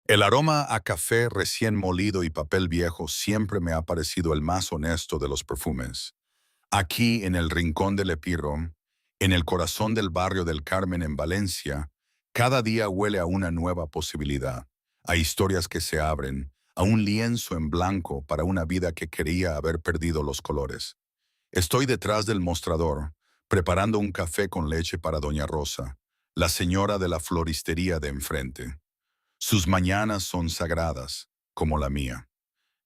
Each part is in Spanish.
El aroma a café recién molido y papel viejo siempre me ha parecido el más honesto de los perfumes. Aquí, en el rincón del Epirón, en el corazón del barrio del Carmen en Valencia, cada día huele a una nueva posibilidad, a historias que se abren, a un lienzo en blanco para una vida que creía haber perdido los colores. Estoy detrás del mostrador, preparando un café con leche para Doña Rosa, la señora de la floristería de enfrente. Sus mañanas son sagradas, como la mía.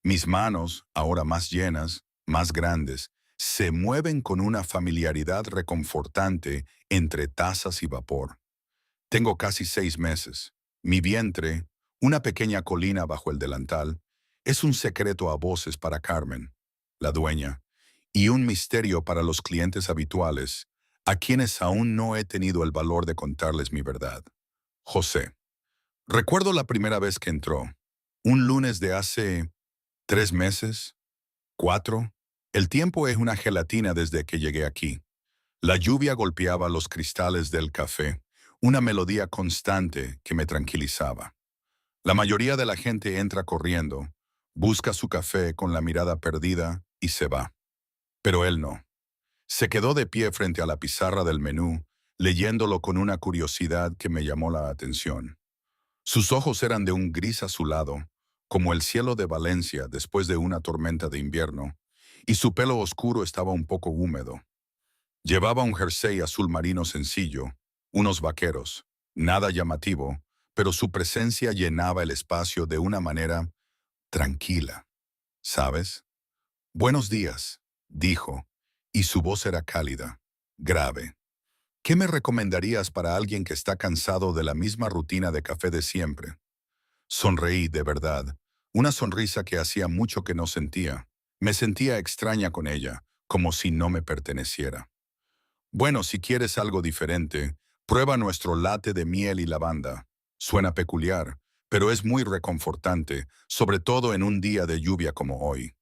Mis manos, ahora más llenas, más grandes, se mueven con una familiaridad reconfortante entre tazas y vapor. Tengo casi 6 meses. Mi vientre, una pequeña colina bajo el delantal, es un secreto a voces para Carmen, la dueña, y un misterio para los clientes habituales, a quienes aún no he tenido el valor de contarles mi verdad. José. Recuerdo la primera vez que entró, un lunes de hace 3 meses, 4. El tiempo es una gelatina desde que llegué aquí. La lluvia golpeaba los cristales del café, una melodía constante que me tranquilizaba. La mayoría de la gente entra corriendo, busca su café con la mirada perdida y se va. Pero él no. Se quedó de pie frente a la pizarra del menú, leyéndolo con una curiosidad que me llamó la atención. Sus ojos eran de un gris azulado, como el cielo de Valencia después de una tormenta de invierno, y su pelo oscuro estaba un poco húmedo. Llevaba un jersey azul marino sencillo, unos vaqueros, nada llamativo, pero su presencia llenaba el espacio de una manera tranquila. ¿Sabes? Buenos días, dijo, y su voz era cálida, grave. ¿Qué me recomendarías para alguien que está cansado de la misma rutina de café de siempre? Sonreí de verdad, una sonrisa que hacía mucho que no sentía. Me sentía extraña con ella, como si no me perteneciera. Bueno, si quieres algo diferente, prueba nuestro latte de miel y lavanda. Suena peculiar, pero es muy reconfortante, sobre todo en un día de lluvia como hoy.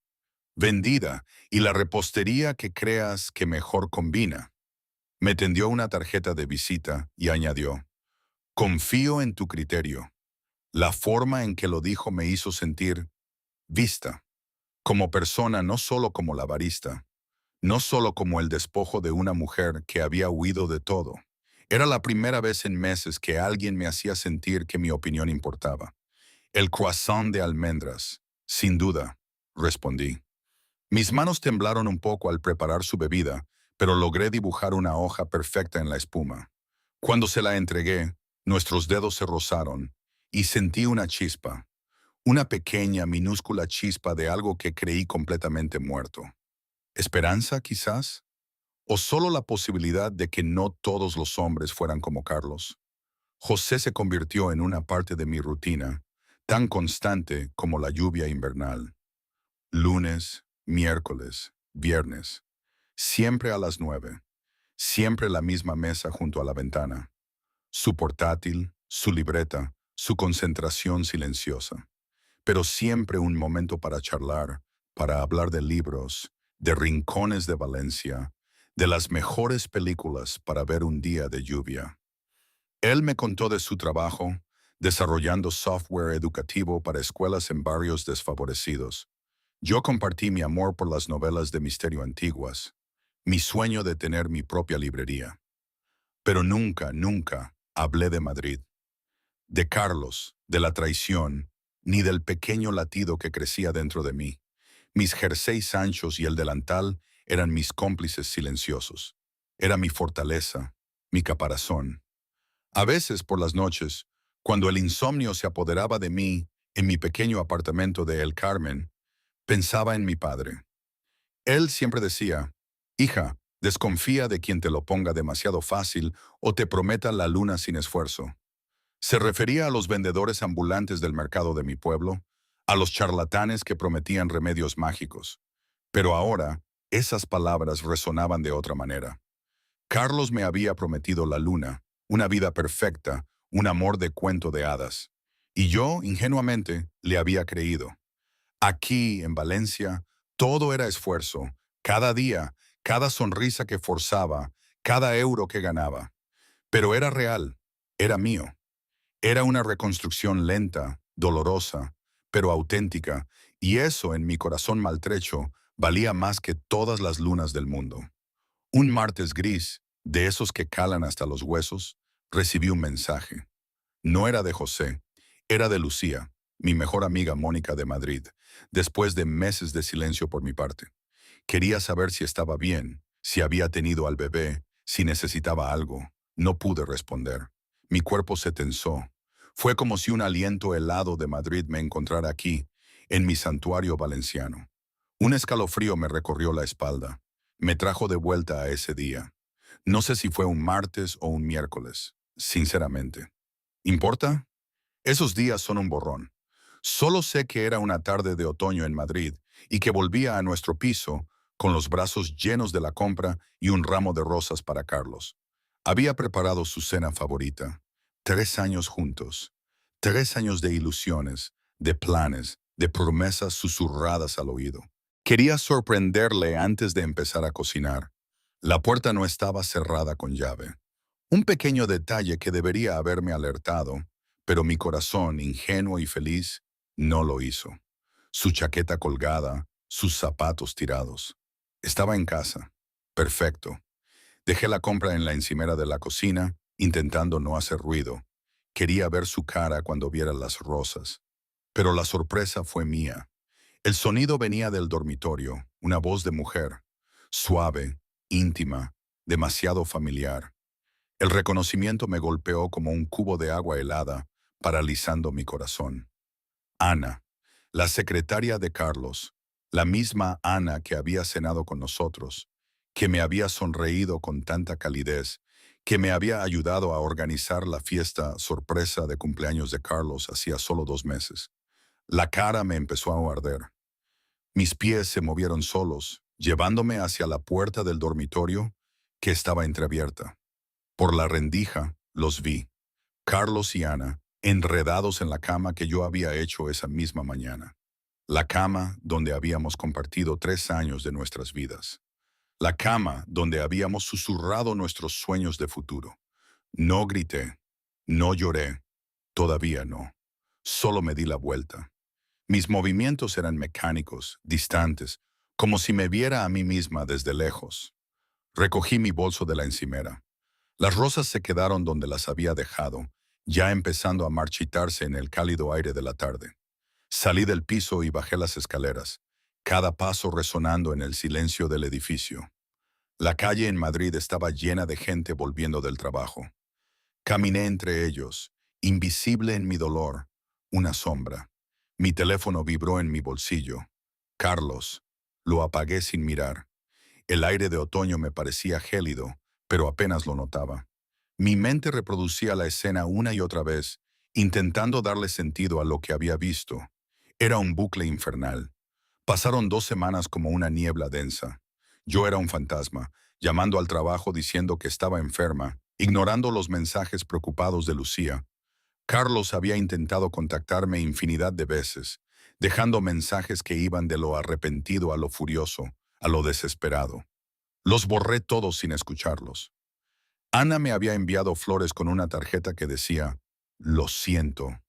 Vendida, y la repostería que creas que mejor combina. Me tendió una tarjeta de visita y añadió, confío en tu criterio. La forma en que lo dijo me hizo sentir vista, como persona, no solo como la barista, no solo como el despojo de una mujer que había huido de todo. Era la primera vez en meses que alguien me hacía sentir que mi opinión importaba. El croissant de almendras, sin duda, respondí. Mis manos temblaron un poco al preparar su bebida, pero logré dibujar una hoja perfecta en la espuma. Cuando se la entregué, nuestros dedos se rozaron y sentí una chispa, una pequeña, minúscula chispa de algo que creí completamente muerto. ¿Esperanza, quizás? ¿O solo la posibilidad de que no todos los hombres fueran como Carlos? José se convirtió en una parte de mi rutina, tan constante como la lluvia invernal. Lunes, miércoles, viernes, siempre a las 9, siempre la misma mesa junto a la ventana. Su portátil, su libreta, su concentración silenciosa. Pero siempre un momento para charlar, para hablar de libros, de rincones de Valencia, de las mejores películas para ver un día de lluvia. Él me contó de su trabajo, desarrollando software educativo para escuelas en barrios desfavorecidos. Yo compartí mi amor por las novelas de misterio antiguas, mi sueño de tener mi propia librería. Pero nunca, nunca hablé de Madrid, de Carlos, de la traición, ni del pequeño latido que crecía dentro de mí. Mis jerseys anchos y el delantal eran mis cómplices silenciosos. Era mi fortaleza, mi caparazón. A veces, por las noches, cuando el insomnio se apoderaba de mí en mi pequeño apartamento de El Carmen, pensaba en mi padre. Él siempre decía, hija, desconfía de quien te lo ponga demasiado fácil o te prometa la luna sin esfuerzo. Se refería a los vendedores ambulantes del mercado de mi pueblo, a los charlatanes que prometían remedios mágicos. Pero ahora, esas palabras resonaban de otra manera. Carlos me había prometido la luna, una vida perfecta, un amor de cuento de hadas. Y yo, ingenuamente, le había creído. Aquí, en Valencia, todo era esfuerzo, cada día, cada sonrisa que forzaba, cada euro que ganaba. Pero era real, era mío. Era una reconstrucción lenta, dolorosa, pero auténtica, y eso en mi corazón maltrecho valía más que todas las lunas del mundo. Un martes gris, de esos que calan hasta los huesos, recibí un mensaje. No era de José, era de Lucía, mi mejor amiga Mónica de Madrid, después de meses de silencio por mi parte. Quería saber si estaba bien, si había tenido al bebé, si necesitaba algo. No pude responder. Mi cuerpo se tensó. Fue como si un aliento helado de Madrid me encontrara aquí, en mi santuario valenciano. Un escalofrío me recorrió la espalda. Me trajo de vuelta a ese día. No sé si fue un martes o un miércoles, sinceramente. ¿Importa? Esos días son un borrón. Solo sé que era una tarde de otoño en Madrid y que volvía a nuestro piso con los brazos llenos de la compra y un ramo de rosas para Carlos. Había preparado su cena favorita. 3 años juntos. 3 años de ilusiones, de planes, de promesas susurradas al oído. Quería sorprenderle antes de empezar a cocinar. La puerta no estaba cerrada con llave. Un pequeño detalle que debería haberme alertado, pero mi corazón, ingenuo y feliz, no lo hizo. Su chaqueta colgada, sus zapatos tirados. Estaba en casa. Perfecto. Dejé la compra en la encimera de la cocina, intentando no hacer ruido. Quería ver su cara cuando viera las rosas. Pero la sorpresa fue mía. El sonido venía del dormitorio, una voz de mujer, suave, íntima, demasiado familiar. El reconocimiento me golpeó como un cubo de agua helada, paralizando mi corazón. Ana, la secretaria de Carlos, la misma Ana que había cenado con nosotros, que me había sonreído con tanta calidez, que me había ayudado a organizar la fiesta sorpresa de cumpleaños de Carlos hacía solo 2 meses. La cara me empezó a arder. Mis pies se movieron solos, llevándome hacia la puerta del dormitorio, que estaba entreabierta. Por la rendija los vi, Carlos y Ana, enredados en la cama que yo había hecho esa misma mañana. La cama donde habíamos compartido 3 años de nuestras vidas. La cama donde habíamos susurrado nuestros sueños de futuro. No grité, no lloré, todavía no. Solo me di la vuelta. Mis movimientos eran mecánicos, distantes, como si me viera a mí misma desde lejos. Recogí mi bolso de la encimera. Las rosas se quedaron donde las había dejado, ya empezando a marchitarse en el cálido aire de la tarde. Salí del piso y bajé las escaleras, cada paso resonando en el silencio del edificio. La calle en Madrid estaba llena de gente volviendo del trabajo. Caminé entre ellos, invisible en mi dolor, una sombra. Mi teléfono vibró en mi bolsillo. Carlos. Lo apagué sin mirar. El aire de otoño me parecía gélido, pero apenas lo notaba. Mi mente reproducía la escena una y otra vez, intentando darle sentido a lo que había visto. Era un bucle infernal. Pasaron 2 semanas como una niebla densa. Yo era un fantasma, llamando al trabajo diciendo que estaba enferma, ignorando los mensajes preocupados de Lucía. Carlos había intentado contactarme infinidad de veces, dejando mensajes que iban de lo arrepentido a lo furioso, a lo desesperado. Los borré todos sin escucharlos. Ana me había enviado flores con una tarjeta que decía, «Lo siento».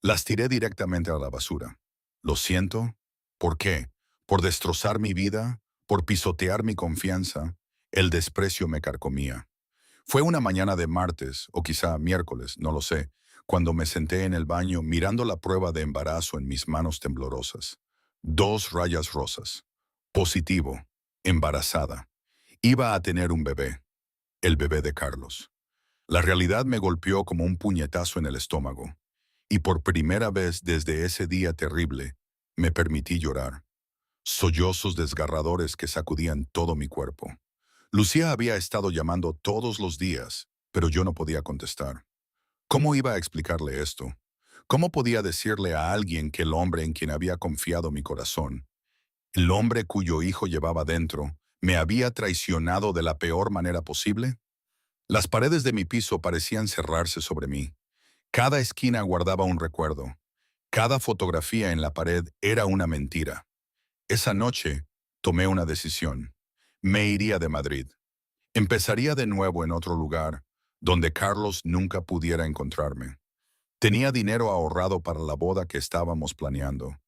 Las tiré directamente a la basura. ¿Lo siento? ¿Por qué? ¿Por destrozar mi vida? ¿Por pisotear mi confianza? El desprecio me carcomía. Fue una mañana de martes, o quizá miércoles, no lo sé, cuando me senté en el baño mirando la prueba de embarazo en mis manos temblorosas. 2 rayas rosas. Positivo. Embarazada. Iba a tener un bebé. El bebé de Carlos. La realidad me golpeó como un puñetazo en el estómago. Y por primera vez desde ese día terrible, me permití llorar. Sollozos desgarradores que sacudían todo mi cuerpo. Lucía había estado llamando todos los días, pero yo no podía contestar. ¿Cómo iba a explicarle esto? ¿Cómo podía decirle a alguien que el hombre en quien había confiado mi corazón, el hombre cuyo hijo llevaba dentro, me había traicionado de la peor manera posible? Las paredes de mi piso parecían cerrarse sobre mí. Cada esquina guardaba un recuerdo. Cada fotografía en la pared era una mentira. Esa noche tomé una decisión. Me iría de Madrid. Empezaría de nuevo en otro lugar, donde Carlos nunca pudiera encontrarme. Tenía dinero ahorrado para la boda que estábamos planeando,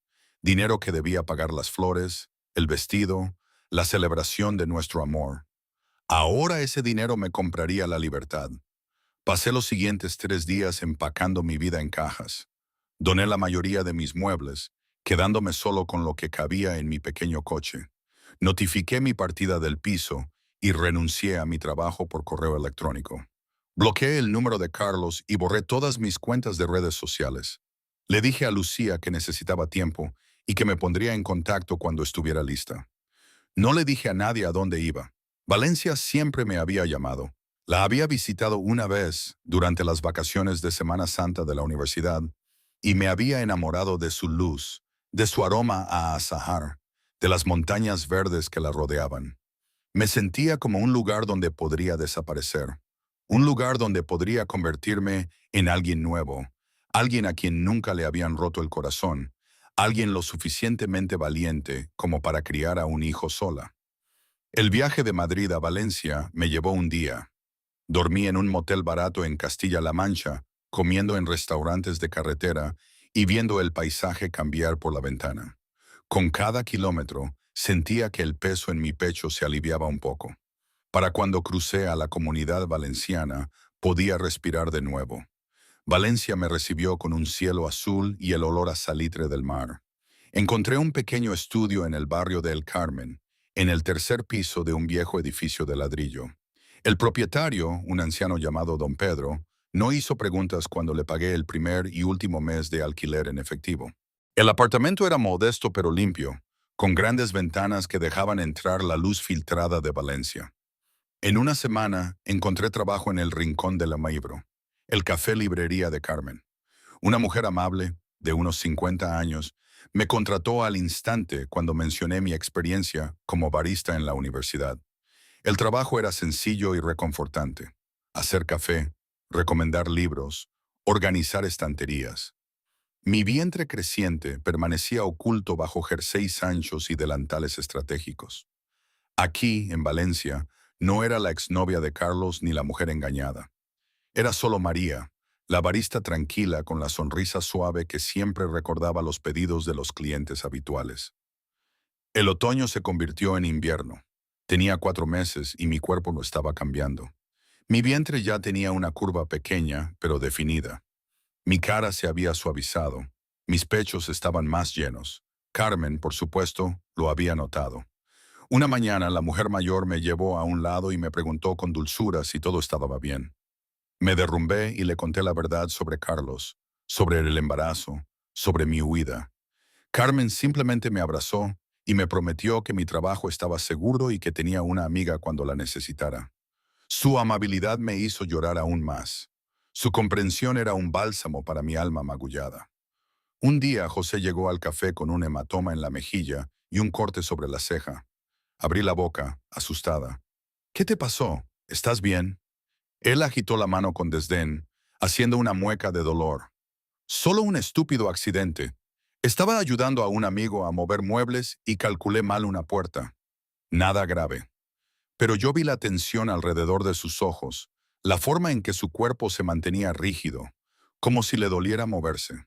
dinero que debía pagar las flores, el vestido, la celebración de nuestro amor. Ahora ese dinero me compraría la libertad. Pasé los siguientes 3 días empacando mi vida en cajas. Doné la mayoría de mis muebles, quedándome solo con lo que cabía en mi pequeño coche. Notifiqué mi partida del piso y renuncié a mi trabajo por correo electrónico. Bloqueé el número de Carlos y borré todas mis cuentas de redes sociales. Le dije a Lucía que necesitaba tiempo y que me pondría en contacto cuando estuviera lista. No le dije a nadie a dónde iba. Valencia siempre me había llamado. La había visitado una vez durante las vacaciones de Semana Santa de la universidad y me había enamorado de su luz, de su aroma a azahar, de las montañas verdes que la rodeaban. Me sentía como un lugar donde podría desaparecer, un lugar donde podría convertirme en alguien nuevo, alguien a quien nunca le habían roto el corazón, alguien lo suficientemente valiente como para criar a un hijo sola. El viaje de Madrid a Valencia me llevó un día. Dormí en un motel barato en Castilla-La Mancha, comiendo en restaurantes de carretera y viendo el paisaje cambiar por la ventana. Con cada kilómetro, sentía que el peso en mi pecho se aliviaba un poco. Para cuando crucé a la Comunidad Valenciana, podía respirar de nuevo. Valencia me recibió con un cielo azul y el olor a salitre del mar. Encontré un pequeño estudio en el barrio de El Carmen, en el tercer piso de un viejo edificio de ladrillo. El propietario, un anciano llamado Don Pedro, no hizo preguntas cuando le pagué el primer y último mes de alquiler en efectivo. El apartamento era modesto pero limpio, con grandes ventanas que dejaban entrar la luz filtrada de Valencia. En una semana encontré trabajo en el Rincón de la Maibro, el café librería de Carmen. Una mujer amable, de unos 50 años, me contrató al instante cuando mencioné mi experiencia como barista en la universidad. El trabajo era sencillo y reconfortante. Hacer café, recomendar libros, organizar estanterías. Mi vientre creciente permanecía oculto bajo jerseys anchos y delantales estratégicos. Aquí, en Valencia, no era la exnovia de Carlos ni la mujer engañada. Era solo María, la barista tranquila con la sonrisa suave que siempre recordaba los pedidos de los clientes habituales. El otoño se convirtió en invierno. Tenía 4 meses y mi cuerpo no estaba cambiando. Mi vientre ya tenía una curva pequeña, pero definida. Mi cara se había suavizado. Mis pechos estaban más llenos. Carmen, por supuesto, lo había notado. Una mañana la mujer mayor me llevó a un lado y me preguntó con dulzura si todo estaba bien. Me derrumbé y le conté la verdad sobre Carlos, sobre el embarazo, sobre mi huida. Carmen simplemente me abrazó y me prometió que mi trabajo estaba seguro y que tenía una amiga cuando la necesitara. Su amabilidad me hizo llorar aún más. Su comprensión era un bálsamo para mi alma magullada. Un día José llegó al café con un hematoma en la mejilla y un corte sobre la ceja. Abrí la boca, asustada. ¿Qué te pasó? ¿Estás bien? Él agitó la mano con desdén, haciendo una mueca de dolor. Solo un estúpido accidente. Estaba ayudando a un amigo a mover muebles y calculé mal una puerta. Nada grave. Pero yo vi la tensión alrededor de sus ojos, la forma en que su cuerpo se mantenía rígido, como si le doliera moverse.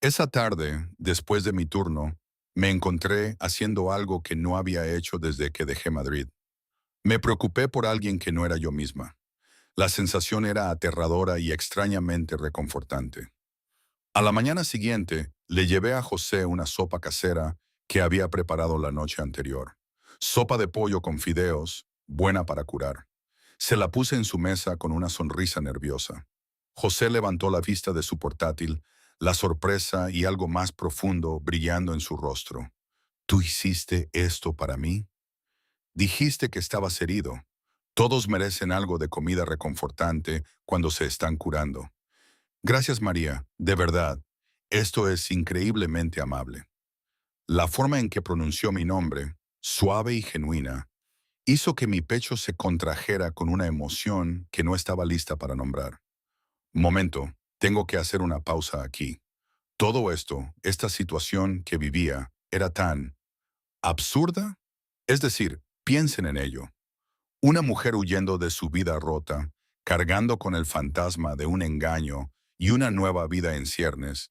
Esa tarde, después de mi turno, me encontré haciendo algo que no había hecho desde que dejé Madrid. Me preocupé por alguien que no era yo misma. La sensación era aterradora y extrañamente reconfortante. A la mañana siguiente, le llevé a José una sopa casera que había preparado la noche anterior. Sopa de pollo con fideos, buena para curar. Se la puse en su mesa con una sonrisa nerviosa. José levantó la vista de su portátil, la sorpresa y algo más profundo brillando en su rostro. ¿Tú hiciste esto para mí? Dijiste que estabas herido. Todos merecen algo de comida reconfortante cuando se están curando. Gracias, María, de verdad. Esto es increíblemente amable. La forma en que pronunció mi nombre, suave y genuina, hizo que mi pecho se contrajera con una emoción que no estaba lista para nombrar. Momento, tengo que hacer una pausa aquí. Todo esto, esta situación que vivía, era tan absurda. Es decir, piensen en ello. Una mujer huyendo de su vida rota, cargando con el fantasma de un engaño y una nueva vida en ciernes,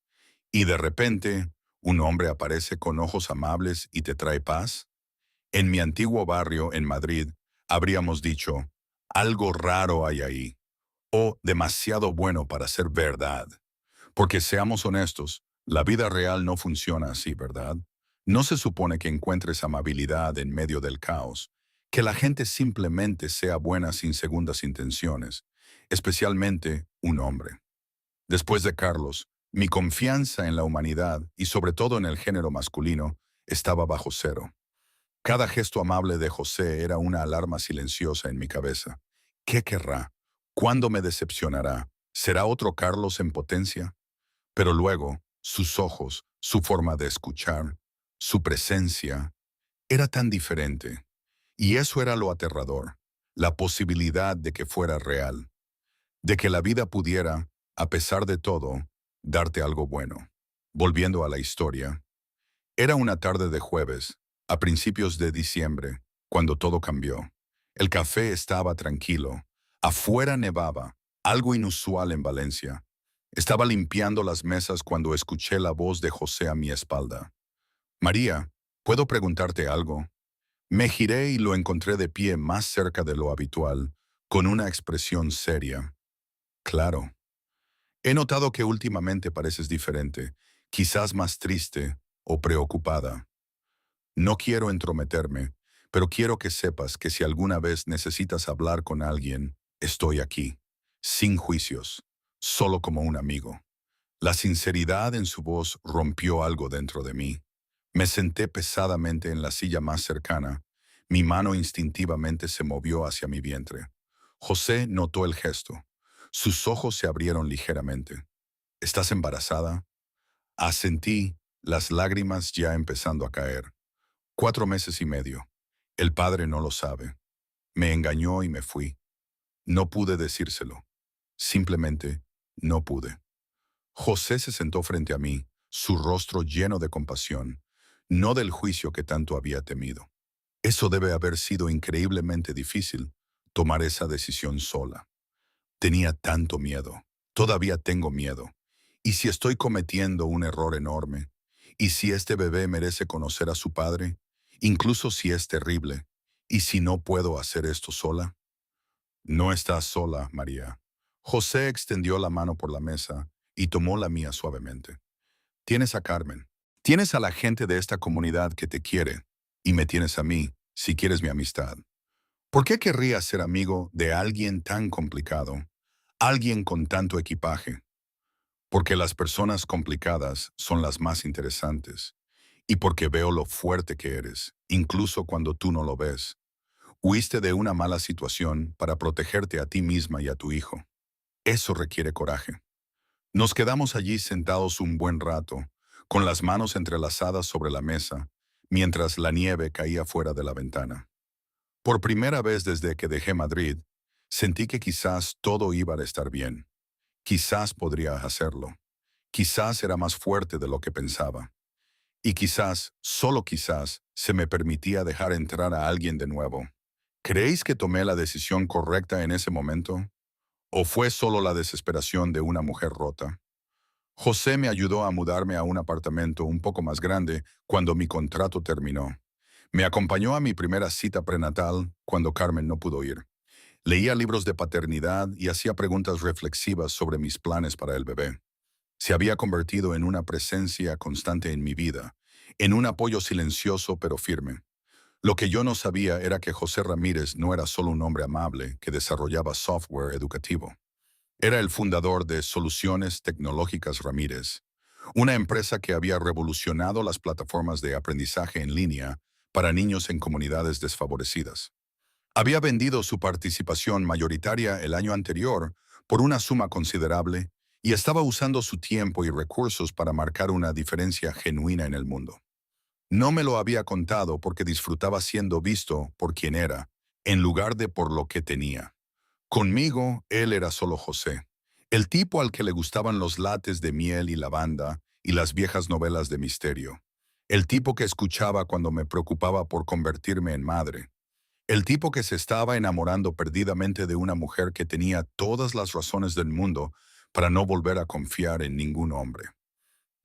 y de repente un hombre aparece con ojos amables y te trae paz. En mi antiguo barrio en Madrid habríamos dicho, algo raro hay ahí, o demasiado bueno para ser verdad. Porque seamos honestos, la vida real no funciona así, ¿verdad? No se supone que encuentres amabilidad en medio del caos, que la gente simplemente sea buena sin segundas intenciones, especialmente un hombre. Después de Carlos, mi confianza en la humanidad y sobre todo en el género masculino estaba bajo cero. Cada gesto amable de José era una alarma silenciosa en mi cabeza. ¿Qué querrá? ¿Cuándo me decepcionará? ¿Será otro Carlos en potencia? Pero luego, sus ojos, su forma de escuchar, su presencia, era tan diferente. Y eso era lo aterrador, la posibilidad de que fuera real, de que la vida pudiera, a pesar de todo, darte algo bueno. Volviendo a la historia, era una tarde de jueves, a principios de diciembre, cuando todo cambió. El café estaba tranquilo. Afuera nevaba, algo inusual en Valencia. Estaba limpiando las mesas cuando escuché la voz de José a mi espalda. María, ¿puedo preguntarte algo? Me giré y lo encontré de pie más cerca de lo habitual, con una expresión seria. Claro. He notado que últimamente pareces diferente, quizás más triste o preocupada. No quiero entrometerme, pero quiero que sepas que si alguna vez necesitas hablar con alguien, estoy aquí, sin juicios, solo como un amigo. La sinceridad en su voz rompió algo dentro de mí. Me senté pesadamente en la silla más cercana. Mi mano instintivamente se movió hacia mi vientre. José notó el gesto. Sus ojos se abrieron ligeramente. ¿Estás embarazada? Asentí, las lágrimas ya empezando a caer. 4 meses y medio. El padre no lo sabe. Me engañó y me fui. No pude decírselo. Simplemente no pude. José se sentó frente a mí, su rostro lleno de compasión, no del juicio que tanto había temido. Eso debe haber sido increíblemente difícil, tomar esa decisión sola. Tenía tanto miedo. Todavía tengo miedo. ¿Y si estoy cometiendo un error enorme? ¿Y si este bebé merece conocer a su padre? Incluso si es terrible. ¿Y si no puedo hacer esto sola? No estás sola, María. José extendió la mano por la mesa y tomó la mía suavemente. Tienes a Carmen. Tienes a la gente de esta comunidad que te quiere. Y me tienes a mí, si quieres mi amistad. ¿Por qué querrías ser amigo de alguien tan complicado? Alguien con tanto equipaje. Porque las personas complicadas son las más interesantes. Y porque veo lo fuerte que eres, incluso cuando tú no lo ves. Huiste de una mala situación para protegerte a ti misma y a tu hijo. Eso requiere coraje. Nos quedamos allí sentados un buen rato, con las manos entrelazadas sobre la mesa, mientras la nieve caía fuera de la ventana. Por primera vez desde que dejé Madrid, sentí que quizás todo iba a estar bien. Quizás podría hacerlo. Quizás era más fuerte de lo que pensaba. Y quizás, solo quizás, se me permitía dejar entrar a alguien de nuevo. ¿Creéis que tomé la decisión correcta en ese momento? ¿O fue solo la desesperación de una mujer rota? José me ayudó a mudarme a un apartamento un poco más grande cuando mi contrato terminó. Me acompañó a mi primera cita prenatal cuando Carmen no pudo ir. Leía libros de paternidad y hacía preguntas reflexivas sobre mis planes para el bebé. Se había convertido en una presencia constante en mi vida, en un apoyo silencioso pero firme. Lo que yo no sabía era que José Ramírez no era solo un hombre amable que desarrollaba software educativo. Era el fundador de Soluciones Tecnológicas Ramírez, una empresa que había revolucionado las plataformas de aprendizaje en línea para niños en comunidades desfavorecidas. Había vendido su participación mayoritaria el año anterior por una suma considerable y estaba usando su tiempo y recursos para marcar una diferencia genuina en el mundo. No me lo había contado porque disfrutaba siendo visto por quien era, en lugar de por lo que tenía. Conmigo, él era solo José, el tipo al que le gustaban los lates de miel y lavanda y las viejas novelas de misterio. El tipo que escuchaba cuando me preocupaba por convertirme en madre. El tipo que se estaba enamorando perdidamente de una mujer que tenía todas las razones del mundo para no volver a confiar en ningún hombre.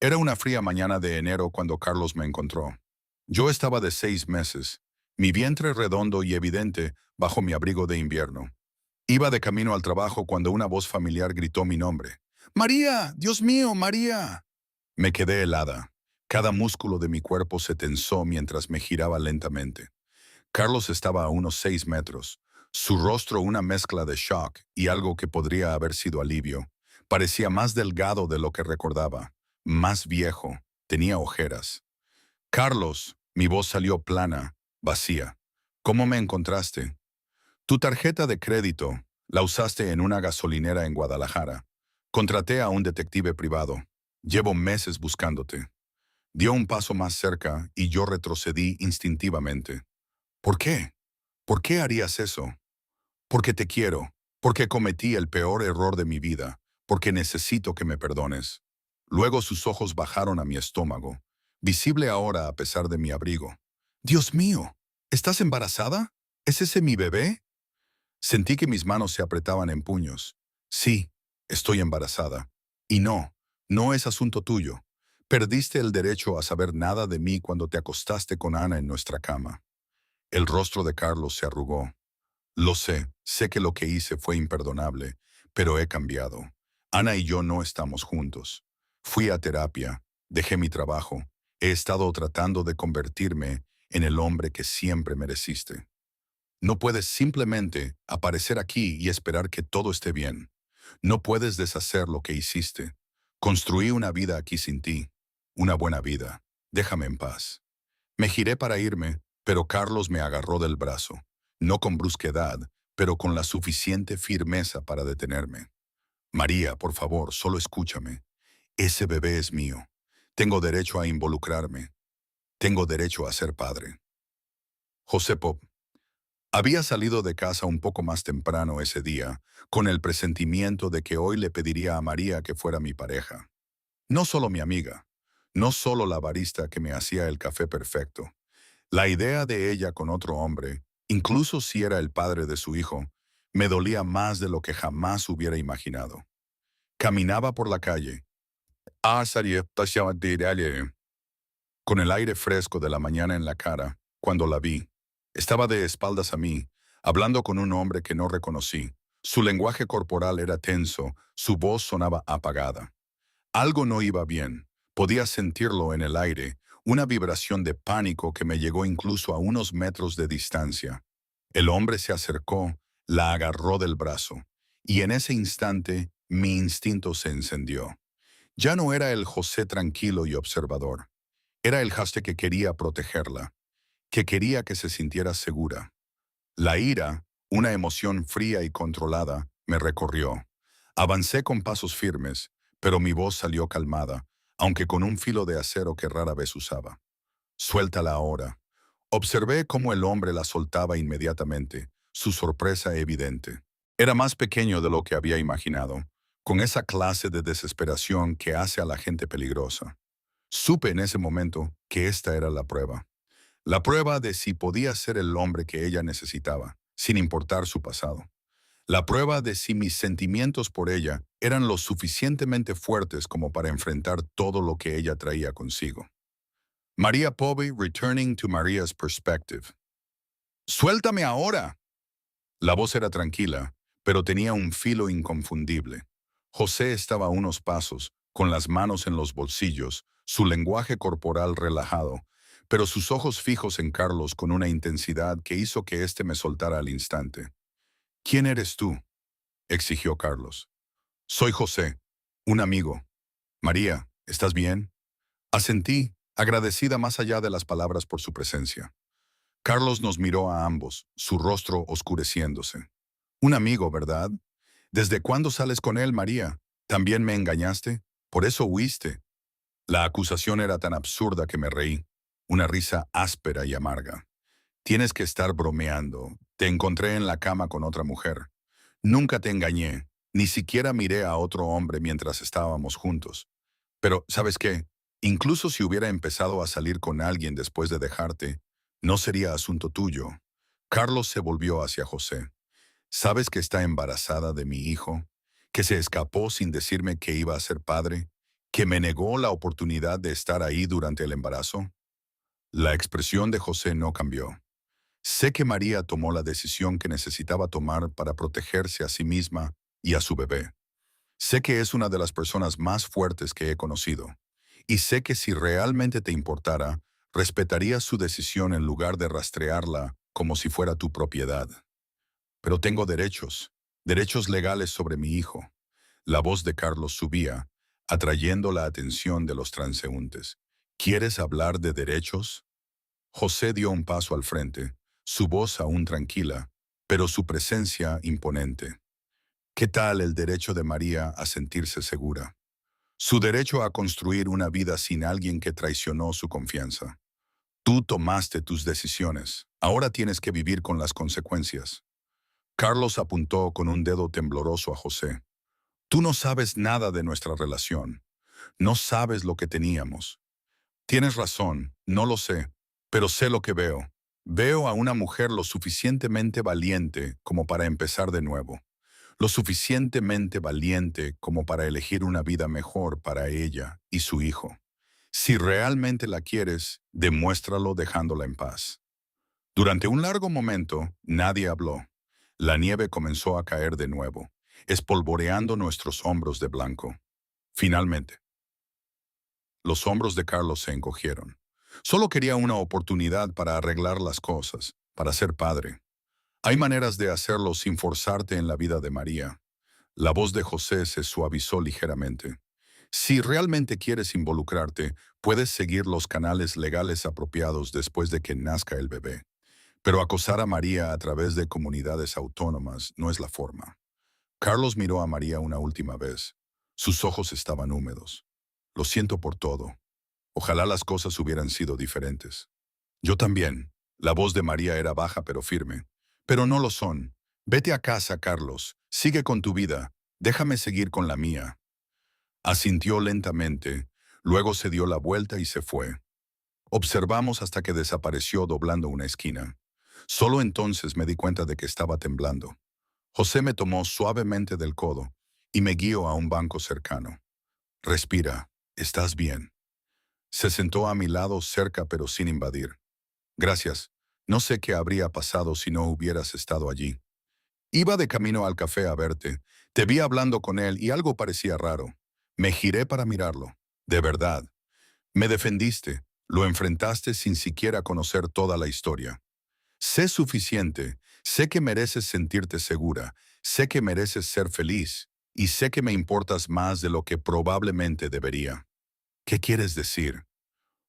Era una fría mañana de enero cuando Carlos me encontró. Yo estaba de 6 meses, mi vientre redondo y evidente bajo mi abrigo de invierno. Iba de camino al trabajo cuando una voz familiar gritó mi nombre. ¡María! ¡Dios mío, María! Me quedé helada. Cada músculo de mi cuerpo se tensó mientras me giraba lentamente. Carlos estaba a unos 6 metros. Su rostro una mezcla de shock y algo que podría haber sido alivio. Parecía más delgado de lo que recordaba, más viejo, tenía ojeras. Carlos, mi voz salió plana, vacía. ¿Cómo me encontraste? Tu tarjeta de crédito la usaste en una gasolinera en Guadalajara. Contraté a un detective privado. Llevo meses buscándote. Dio un paso más cerca y yo retrocedí instintivamente. ¿Por qué? ¿Por qué harías eso? Porque te quiero, porque cometí el peor error de mi vida, porque necesito que me perdones. Luego sus ojos bajaron a mi estómago, visible ahora a pesar de mi abrigo. Dios mío, ¿estás embarazada? ¿Es ese mi bebé? Sentí que mis manos se apretaban en puños. Sí, estoy embarazada. Y no, no es asunto tuyo. Perdiste el derecho a saber nada de mí cuando te acostaste con Ana en nuestra cama. El rostro de Carlos se arrugó. Lo sé que lo que hice fue imperdonable, pero he cambiado. Ana y yo no estamos juntos. Fui a terapia, dejé mi trabajo, he estado tratando de convertirme en el hombre que siempre mereciste. No puedes simplemente aparecer aquí y esperar que todo esté bien. No puedes deshacer lo que hiciste. Construí una vida aquí sin ti. Una buena vida. Déjame en paz. Me giré para irme, pero Carlos me agarró del brazo. No con brusquedad, pero con la suficiente firmeza para detenerme. María, por favor, solo escúchame. Ese bebé es mío. Tengo derecho a involucrarme. Tengo derecho a ser padre. José Pop. Había salido de casa un poco más temprano ese día, con el presentimiento de que hoy le pediría a María que fuera mi pareja. No solo mi amiga, no solo la barista que me hacía el café perfecto. La idea de ella con otro hombre, incluso si era el padre de su hijo, me dolía más de lo que jamás hubiera imaginado. Caminaba por la calle, con el aire fresco de la mañana en la cara, cuando la vi. Estaba de espaldas a mí, hablando con un hombre que no reconocí. Su lenguaje corporal era tenso, su voz sonaba apagada. Algo no iba bien. Podía sentirlo en el aire, una vibración de pánico que me llegó incluso a unos metros de distancia. El hombre se acercó, la agarró del brazo, y en ese instante mi instinto se encendió. Ya no era el José tranquilo y observador. Era el José que quería protegerla, que quería que se sintiera segura. La ira, una emoción fría y controlada, me recorrió. Avancé con pasos firmes, pero mi voz salió calmada, aunque con un filo de acero que rara vez usaba. Suéltala ahora. Observé cómo el hombre la soltaba inmediatamente, su sorpresa evidente. Era más pequeño de lo que había imaginado, con esa clase de desesperación que hace a la gente peligrosa. Supe en ese momento que esta era la prueba. La prueba de si podía ser el hombre que ella necesitaba, sin importar su pasado. La prueba de si mis sentimientos por ella eran lo suficientemente fuertes como para enfrentar todo lo que ella traía consigo. María Povey returning to Maria's perspective. ¡Suéltame ahora! La voz era tranquila, pero tenía un filo inconfundible. José estaba a unos pasos, con las manos en los bolsillos, su lenguaje corporal relajado, pero sus ojos fijos en Carlos con una intensidad que hizo que éste me soltara al instante. ¿Quién eres tú?, exigió Carlos. Soy José, un amigo. María, ¿estás bien? Asentí, agradecida más allá de las palabras por su presencia. Carlos nos miró a ambos, su rostro oscureciéndose. Un amigo, ¿verdad? ¿Desde cuándo sales con él, María? ¿También me engañaste? ¿Por eso huiste? La acusación era tan absurda que me reí. Una risa áspera y amarga. Tienes que estar bromeando. Te encontré en la cama con otra mujer. Nunca te engañé. Ni siquiera miré a otro hombre mientras estábamos juntos. Pero, ¿sabes qué? Incluso si hubiera empezado a salir con alguien después de dejarte, no sería asunto tuyo. Carlos se volvió hacia José. ¿Sabes que está embarazada de mi hijo? que se escapó sin decirme que iba a ser padre, que me negó la oportunidad de estar ahí durante el embarazo. La expresión de José no cambió. Sé que María tomó la decisión que necesitaba tomar para protegerse a sí misma y a su bebé. Sé que es una de las personas más fuertes que he conocido. Y sé que si realmente te importara, respetarías su decisión en lugar de rastrearla como si fuera tu propiedad. Pero tengo derechos, derechos legales sobre mi hijo. La voz de Carlos subía, atrayendo la atención de los transeúntes. ¿Quieres hablar de derechos? José dio un paso al frente, su voz aún tranquila, pero su presencia imponente. ¿Qué tal el derecho de María a sentirse segura? Su derecho a construir una vida sin alguien que traicionó su confianza. Tú tomaste tus decisiones, ahora tienes que vivir con las consecuencias. Carlos apuntó con un dedo tembloroso a José. Tú no sabes nada de nuestra relación, no sabes lo que teníamos. Tienes razón, no lo sé, pero sé lo que veo. Veo a una mujer lo suficientemente valiente como para empezar de nuevo, lo suficientemente valiente como para elegir una vida mejor para ella y su hijo. Si realmente la quieres, demuéstralo dejándola en paz. Durante un largo momento, nadie habló. La nieve comenzó a caer de nuevo, espolvoreando nuestros hombros de blanco. Finalmente, los hombros de Carlos se encogieron. Solo quería una oportunidad para arreglar las cosas, para ser padre. Hay maneras de hacerlo sin forzarte en la vida de María. La voz de José se suavizó ligeramente. Si realmente quieres involucrarte, puedes seguir los canales legales apropiados después de que nazca el bebé. Pero acosar a María a través de comunidades autónomas no es la forma. Carlos miró a María una última vez. Sus ojos estaban húmedos. Lo siento por todo. Ojalá las cosas hubieran sido diferentes. Yo también. La voz de María era baja pero firme. Pero no lo son. Vete a casa, Carlos. Sigue con tu vida. Déjame seguir con la mía. Asintió lentamente, luego se dio la vuelta y se fue. Observamos hasta que desapareció doblando una esquina. Solo entonces me di cuenta de que estaba temblando. José me tomó suavemente del codo y me guió a un banco cercano. Respira, estás bien. Se sentó a mi lado cerca pero sin invadir. Gracias. No sé qué habría pasado si no hubieras estado allí. Iba de camino al café a verte. Te vi hablando con él y algo parecía raro. Me giré para mirarlo. De verdad. Me defendiste. Lo enfrentaste sin siquiera conocer toda la historia. Sé suficiente. Sé que mereces sentirte segura. Sé que mereces ser feliz. Y sé que me importas más de lo que probablemente debería. ¿Qué quieres decir?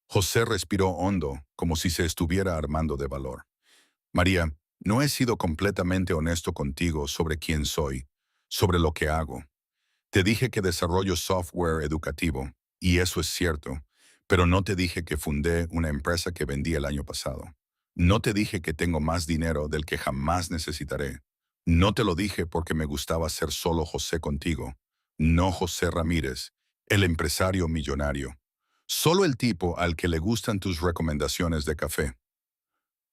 José respiró hondo, como si se estuviera armando de valor. María, no he sido completamente honesto contigo sobre quién soy, sobre lo que hago. Te dije que desarrollo software educativo, y eso es cierto, pero no te dije que fundé una empresa que vendí el año pasado. No te dije que tengo más dinero del que jamás necesitaré. No te lo dije porque me gustaba ser solo José contigo, no José Ramírez, el empresario millonario. Solo el tipo al que le gustan tus recomendaciones de café.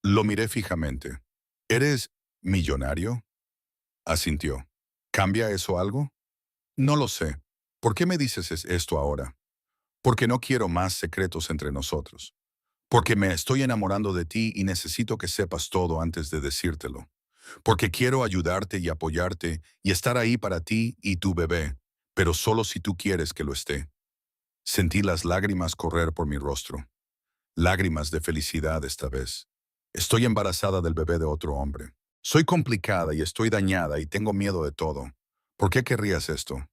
Lo miré fijamente. ¿Eres millonario? Asintió. ¿Cambia eso algo? No lo sé. ¿Por qué me dices esto ahora? Porque no quiero más secretos entre nosotros. Porque me estoy enamorando de ti y necesito que sepas todo antes de decírtelo. Porque quiero ayudarte y apoyarte y estar ahí para ti y tu bebé, pero solo si tú quieres que lo esté. Sentí las lágrimas correr por mi rostro. Lágrimas de felicidad esta vez. Estoy embarazada del bebé de otro hombre. Soy complicada y estoy dañada y tengo miedo de todo. ¿Por qué querrías esto?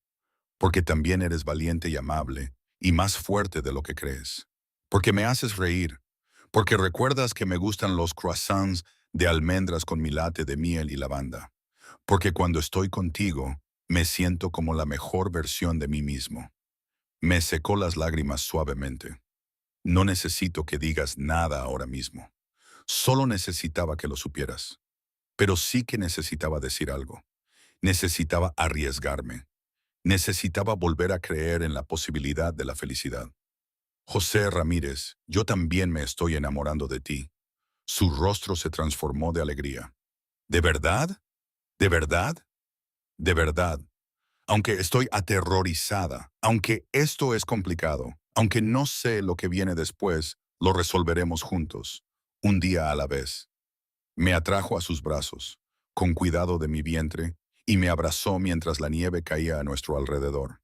Porque también eres valiente y amable, y más fuerte de lo que crees. Porque me haces reír. Porque recuerdas que me gustan los croissants de almendras con mi latte de miel y lavanda. Porque cuando estoy contigo, me siento como la mejor versión de mí mismo. Me secó las lágrimas suavemente. No necesito que digas nada ahora mismo. Solo necesitaba que lo supieras. Pero sí que necesitaba decir algo. Necesitaba arriesgarme. Necesitaba volver a creer en la posibilidad de la felicidad. José Ramírez, yo también me estoy enamorando de ti. Su rostro se transformó de alegría. ¿De verdad? ¿De verdad? De verdad. aunque estoy aterrorizada, aunque esto es complicado, aunque no sé lo que viene después, lo resolveremos juntos, un día a la vez. Me atrajo a sus brazos, con cuidado de mi vientre, y me abrazó mientras la nieve caía a nuestro alrededor.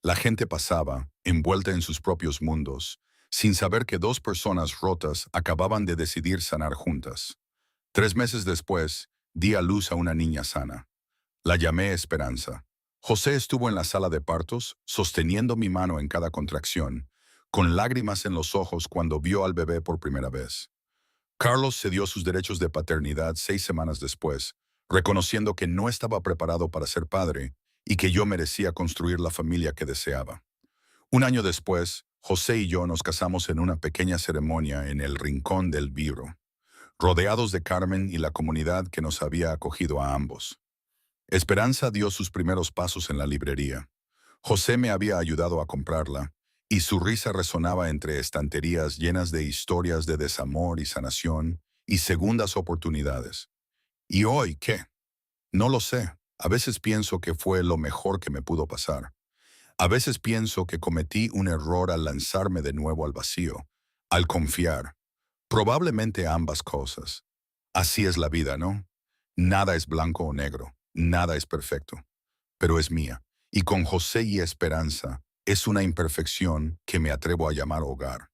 La gente pasaba, envuelta en sus propios mundos, sin saber que dos personas rotas acababan de decidir sanar juntas. 3 meses después, di a luz a una niña sana. La llamé Esperanza. José estuvo en la sala de partos, sosteniendo mi mano en cada contracción, con lágrimas en los ojos cuando vio al bebé por primera vez. Carlos cedió sus derechos de paternidad 6 semanas después, reconociendo que no estaba preparado para ser padre y que yo merecía construir la familia que deseaba. Un año después, José y yo nos casamos en una pequeña ceremonia en el Rincón del Vibro, rodeados de Carmen y la comunidad que nos había acogido a ambos. Esperanza dio sus primeros pasos en la librería. José me había ayudado a comprarla, y su risa resonaba entre estanterías llenas de historias de desamor y sanación y segundas oportunidades. ¿Y hoy qué? No lo sé. A veces pienso que fue lo mejor que me pudo pasar. A veces pienso que cometí un error al lanzarme de nuevo al vacío, al confiar. Probablemente ambas cosas. Así es la vida, ¿no? Nada es blanco o negro, nada es perfecto, pero es mía. Y con José y Esperanza, es una imperfección que me atrevo a llamar hogar.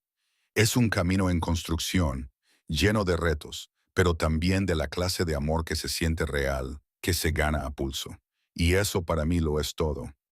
Es un camino en construcción, lleno de retos, pero también de la clase de amor que se siente real, que se gana a pulso. Y eso para mí lo es todo.